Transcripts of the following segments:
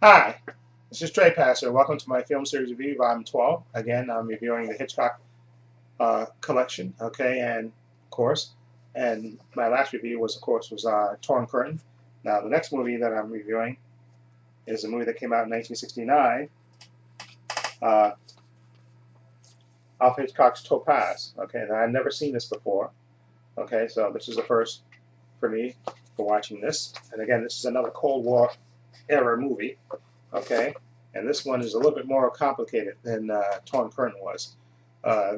Hi, this is Topaz. Welcome to my film series review, volume 12. Again, I'm reviewing the Hitchcock collection, okay, and of course, and my last review was, of course, Torn Curtain. Now, the next movie that I'm reviewing is a movie that came out in 1969, uh, Alfred Hitchcock's Topaz. Okay, now I've never seen this before. Okay, so this is the first for me for watching this. And again, this is another Cold War era movie. Okay, and this one is a little bit more complicated than Torn Curtain was.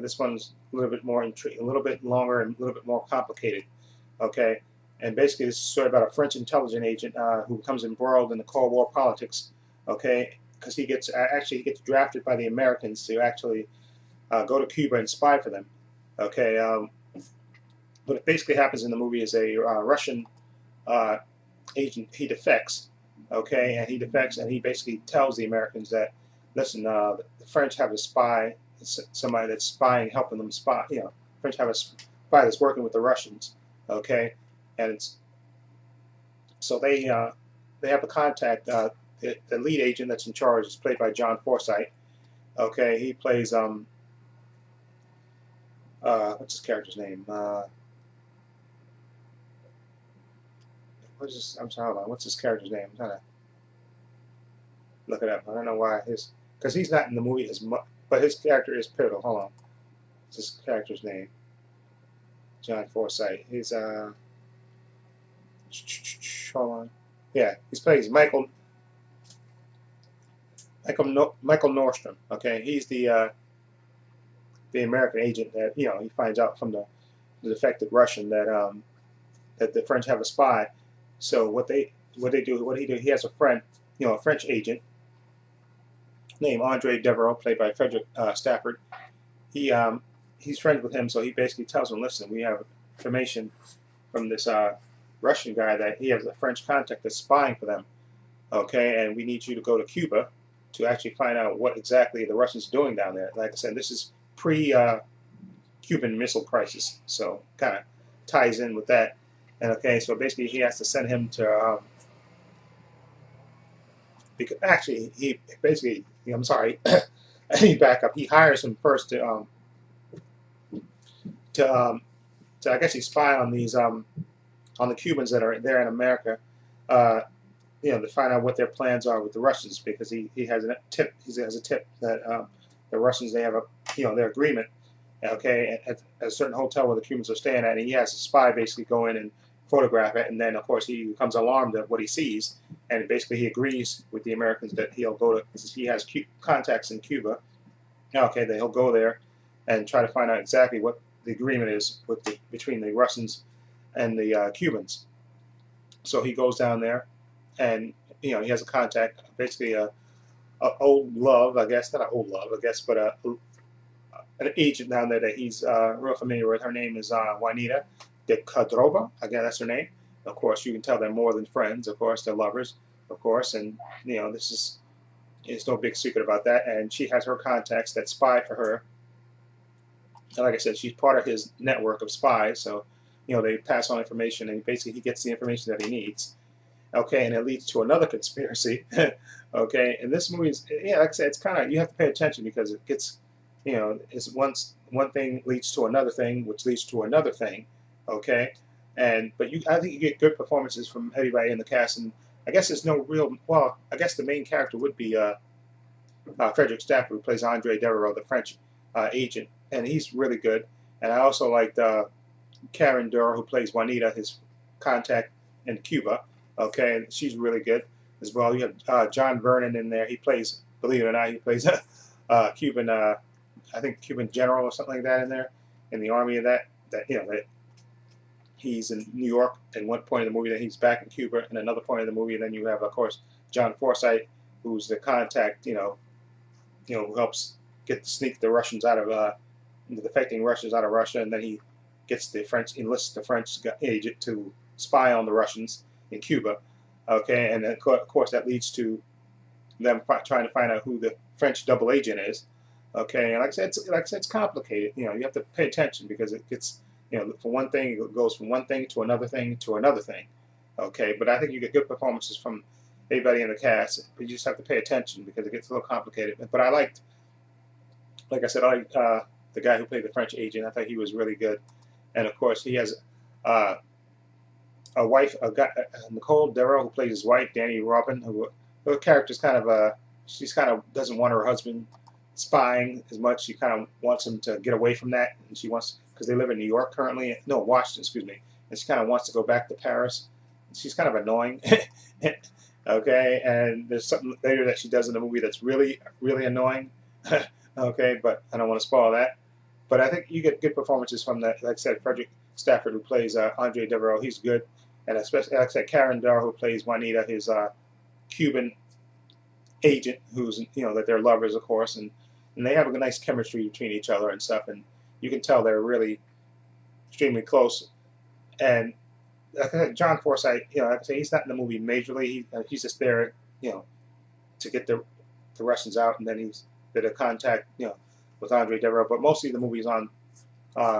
This one's a little bit more a little bit longer and a little bit more complicated. Okay, and basically this is sort of about a French intelligence agent who becomes embroiled in the Cold War politics. Okay, because he gets drafted by the Americans to actually go to Cuba and spy for them. Okay, what basically happens in the movie is a Russian agent, he defects. Okay, and he defects, and he basically tells the Americans that, listen, the French have a spy, somebody that's spying, helping them spy. You know, French have a spy that's working with the Russians. Okay, and it's so they have a contact. The lead agent that's in charge is played by John Forsythe. Okay, he plays what's his character's name? I'm sorry, hold on. What's his character's name? I'm trying to look it up. I don't know why because he's not in the movie as much, but his character is pivotal. Hold on. What's his character's name? John Forsythe. He's hold on. Yeah, he plays Michael Nordstrom. Okay, he's the American agent that he finds out from the defected Russian that the French have a spy. So what he has a friend, a French agent named Andre Devereaux, played by Frederick Stafford. He's friends with him, so he basically tells him, listen, we have information from this Russian guy that he has a French contact that's spying for them. Okay, and we need you to go to Cuba to actually find out what exactly the Russians are doing down there. Like I said, this is pre-Cuban Missile Crisis, so kind of ties in with that. And okay, so basically he has to send him to because actually he basically I'm sorry, he back up. He hires him first to I guess he spy on these on the Cubans that are there in America, to find out what their plans are with the Russians, because he has a tip that the Russians, they have their agreement, okay, at a certain hotel where the Cubans are staying at, and he has a spy basically go in and photograph it, and then of course he becomes alarmed at what he sees, and basically he agrees with the Americans that he'll go to, since he has contacts in Cuba, okay, that he'll go there and try to find out exactly what the agreement is between the Russians and the Cubans. So he goes down there, and he has a contact, basically a old love, I guess, not an old love, I guess, but an agent down there that he's real familiar with. Her name is Juanita de Cordova. Again, that's her name. Of course, you can tell they're more than friends. Of course, they're lovers. Of course, and it's no big secret about that. And she has her contacts that spy for her. And like I said, she's part of his network of spies. So, they pass on information, and basically he gets the information that he needs. Okay, and it leads to another conspiracy. Okay, and this movie is, like I said, it's kind of, you have to pay attention, because it gets, it's one thing leads to another thing, which leads to another thing. Okay, but I think you get good performances from everybody in the cast, and I guess there's no real, well, I guess the main character would be Frederick Stafford, who plays Andre Devereaux, the French agent, and he's really good. And I also liked Karen Durr, who plays Juanita, his contact in Cuba. Okay, and she's really good as well. You have John Vernon in there. He plays, believe it or not, he plays Cuban, I think Cuban general or something like that in there, in the army of that he's in New York at one point in the movie, that he's back in Cuba in another point in the movie, and then you have, of course, John Forsythe, who's the contact, who helps sneak the Russians out of the defecting Russians out of Russia, and then he enlists the French agent to spy on the Russians in Cuba. Okay, and then, of course, that leads to them trying to find out who the French double agent is. Okay, and like I said, it's complicated. You have to pay attention, because it gets, for one thing, it goes from one thing to another thing to another thing. Okay, but I think you get good performances from everybody in the cast. You just have to pay attention because it gets a little complicated. But I liked, like I said, I liked the guy who played the French agent. I thought he was really good. And of course, he has uh, a wife, a guy, Nicole Darrow, who plays his wife, Danny Robin, who her character's kind of she's kind of doesn't want her husband spying as much. She kind of wants him to get away from that, and she wants, because they live in New York currently, no, Washington, excuse me, and she kind of wants to go back to Paris. She's kind of annoying. Okay, and there's something later that she does in the movie that's really, really annoying. Okay, but I don't want to spoil that. But I think you get good performances from that. Like I said, Frederick Stafford, who plays Andre Devereaux, he's good. And especially, like I said, Karen Darrow, who plays Juanita, his Cuban agent, who's, that they're lovers, of course, and they have a nice chemistry between each other and stuff, and you can tell they're really extremely close. And like I said, John Forsythe, like I say, he's not in the movie majorly. He's just there, to get the Russians out, and then he's there to contact, with Andre Devereaux. But mostly the movie's on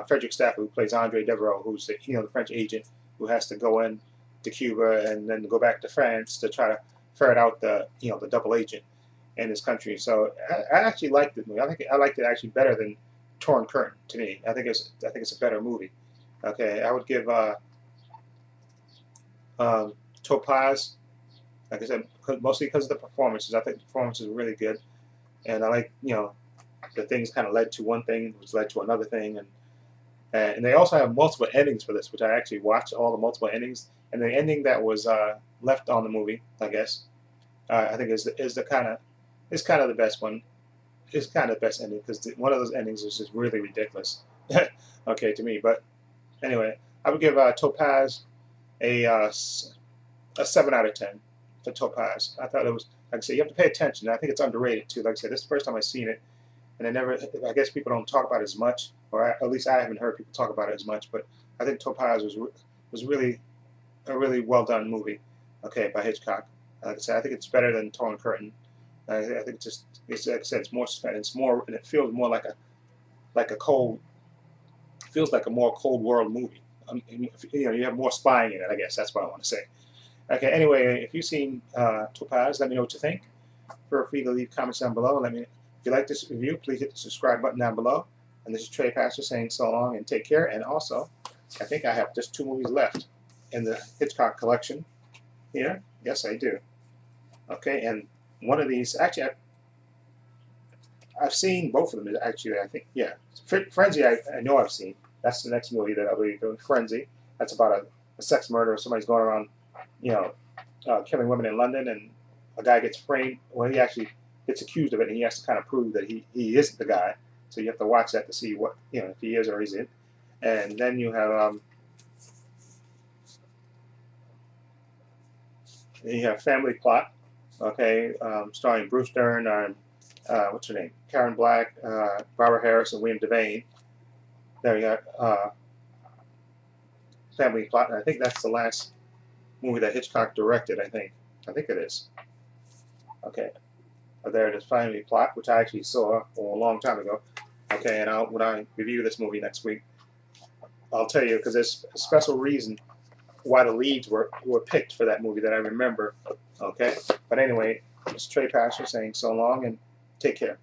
Frederick Stafford, who plays Andre Devereaux, who's the French agent who has to go in to Cuba and then go back to France to try to ferret out the the double agent in his country. So I actually liked the movie. I liked it actually better than Torn Curtain to me. I think it's a better movie. Okay, I would give Topaz, like I said, mostly because of the performances. I think the performances were really good, and I like the things kind of led to one thing, which led to another thing, and they also have multiple endings for this, which I actually watched all the multiple endings, and the ending that was left on the movie, I guess, I think is kind of the best one. It's kind of the best ending because one of those endings is just really ridiculous. Okay, to me, but anyway, I would give Topaz a 7 out of 10 for Topaz. I thought it was, like I said, you have to pay attention. I think it's underrated too. Like I said, this is the first time I've seen it, and I guess people don't talk about it as much, or at least I haven't heard people talk about it as much. But I think Topaz was really a really well done movie. Okay, by Hitchcock. Like I said, I think it's better than Torn Curtain. I think it's like I said, it's more suspense, and it feels more like a more Cold War movie. You have more spying in it. I guess that's what I want to say. Okay. Anyway, if you've seen Topaz, let me know what you think. Feel free to leave comments down below. If you like this review, please hit the subscribe button down below. And this is Trey Pastor saying so long and take care. And also, I think I have just 2 movies left in the Hitchcock collection here. Yes, I do. Okay, and one of these, actually, I've seen both of them. Actually, I think, yeah. Frenzy, I know I've seen. That's the next movie that I'll be doing. Frenzy. That's about a sex murder. Somebody's going around, killing women in London, and a guy gets framed. Well, he actually gets accused of it, and he has to kind of prove that he isn't the guy. So you have to watch that to see what, if he is or isn't. And then you have Family Plot. Okay, starring Bruce Dern and what's her name? Karen Black, Barbara Harris, and William Devane. There you got Family Plot, and I think that's the last movie that Hitchcock directed. I think it is. Okay, there it is, Family Plot, which I actually saw a long time ago. Okay, and when I review this movie next week, I'll tell you, because there's a special reason why the leads were picked for that movie that I remember. Okay, but anyway, it's Trey Pastor saying so long and take care.